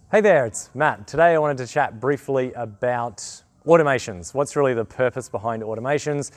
Hey there, it's Matt. Today I wanted to chat briefly about automations. What's really the purpose behind automations?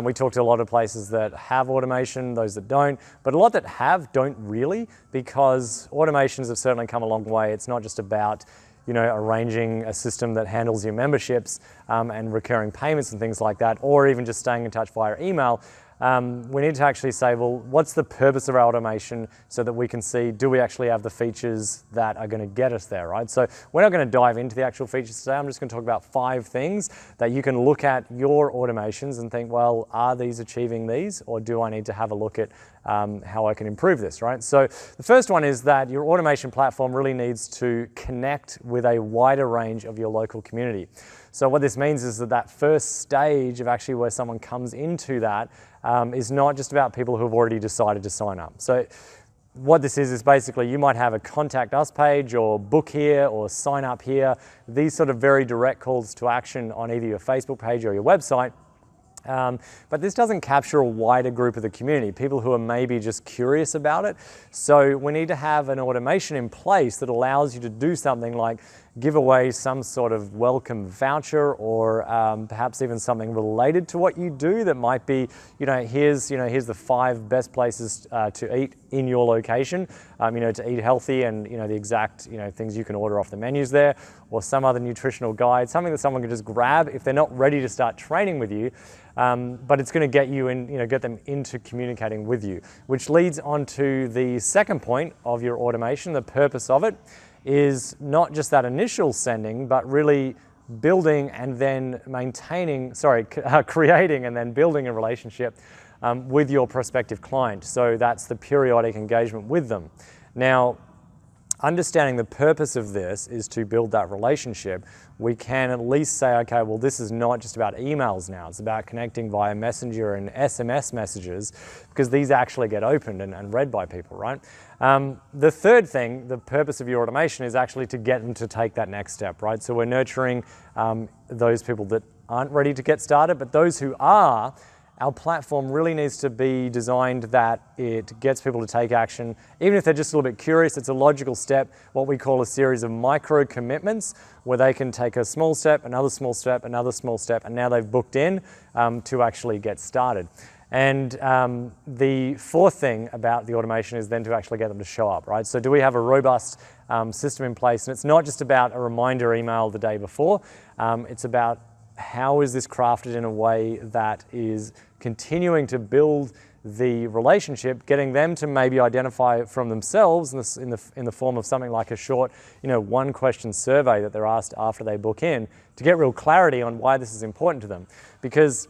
We talked to a lot of places that have automation, those that don't, but a lot that have don't really, because automations have certainly come a long way. It's not just about arranging a system that handles your memberships and recurring payments and things like that, or even just staying in touch via email. We need to actually say, well, what's the purpose of our automation so that we can see, do we actually have the features that are going to get us there, right? So we're not going to dive into the actual features today. I'm just going to talk about 5 things that you can look at your automations and think, well, are these achieving these, or do I need to have a look at how I can improve this, right? So the first one is that your automation platform really needs to connect with a wider range of your local community. So what this means is that first stage of actually where someone comes into that is not just about people who have already decided to sign up. So what this is basically you might have a contact us page or book here or sign up here. These sort of very direct calls to action on either your Facebook page or your website. But this doesn't capture a wider group of the community, people who are maybe just curious about it. So we need to have an automation in place that allows you to do something like give away some sort of welcome voucher, or perhaps even something related to what you do that might be, here's the 5 best places to eat in your location, to eat healthy, and the exact things you can order off the menus there, or some other nutritional guide, something that someone can just grab if they're not ready to start training with you. But it's going to get you in, get them into communicating with you, which leads on to the second point of your automation. The purpose of it is not just that initial sending, but really building and then creating and then building a relationship with your prospective client. So that's the periodic engagement with them. Now, understanding the purpose of this is to build that relationship. We can at least say, okay, well, this is not just about emails now. It's about connecting via Messenger and SMS messages, because these actually get opened and read by people, right? The third thing, the purpose of your automation is actually to get them to take that next step, right? So we're nurturing those people that aren't ready to get started, but those who are, our platform really needs to be designed that it gets people to take action. Even if they're just a little bit curious, it's a logical step, what we call a series of micro commitments, where they can take a small step, another small step, another small step, and now they've booked in to actually get started. And the fourth thing about the automation is then to actually get them to show up, right? So do we have a robust system in place? And it's not just about a reminder email the day before. It's about how is this crafted in a way that is continuing to build the relationship, getting them to maybe identify it from themselves in the form of something like a short, 1-question survey that they're asked after they book in, to get real clarity on why this is important to them. Because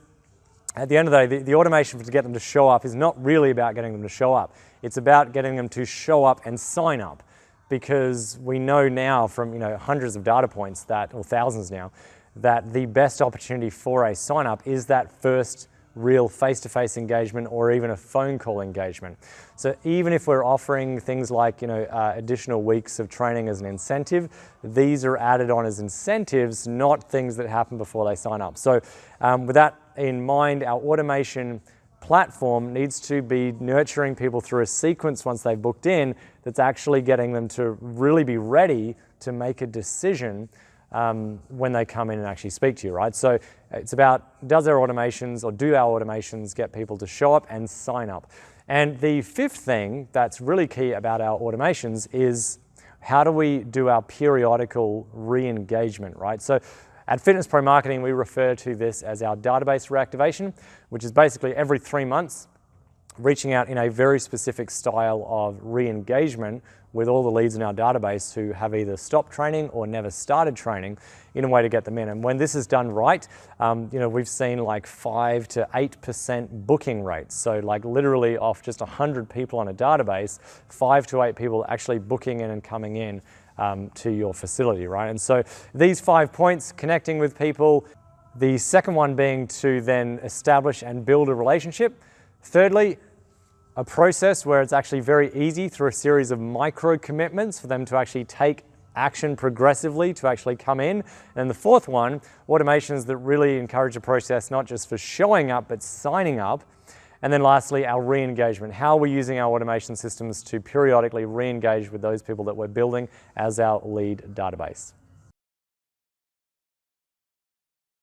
at the end of the day, the automation to get them to show up is not really about getting them to show up. It's about getting them to show up and sign up. Because we know now from hundreds of data points or thousands now, that the best opportunity for a sign-up is that first real face-to-face engagement, or even a phone call engagement. So even if we're offering things like additional weeks of training as an incentive, these are added on as incentives, not things that happen before they sign up. So with that in mind, our automation platform needs to be nurturing people through a sequence once they've booked in that's actually getting them to really be ready to make a decision when they come in and actually speak to you, right? So it's about, do our automations get people to show up and sign up? And the fifth thing that's really key about our automations is, how do we do our periodical re-engagement, right? So at Fitness Pro Marketing, we refer to this as our database reactivation, which is basically every 3 months, reaching out in a very specific style of re-engagement with all the leads in our database who have either stopped training or never started training, in a way to get them in. And when this is done right, we've seen like 5 to 8% booking rates. So like literally off just 100 people on a database, 5 to 8 people actually booking in and coming in to your facility, right? And so these 5 points, connecting with people. The second one being to then establish and build a relationship. Thirdly, a process where it's actually very easy through a series of micro commitments for them to actually take action progressively to actually come in. And the fourth one, automations that really encourage a process not just for showing up, but signing up. And then lastly, our re-engagement. How are we using our automation systems to periodically re-engage with those people that we're building as our lead database?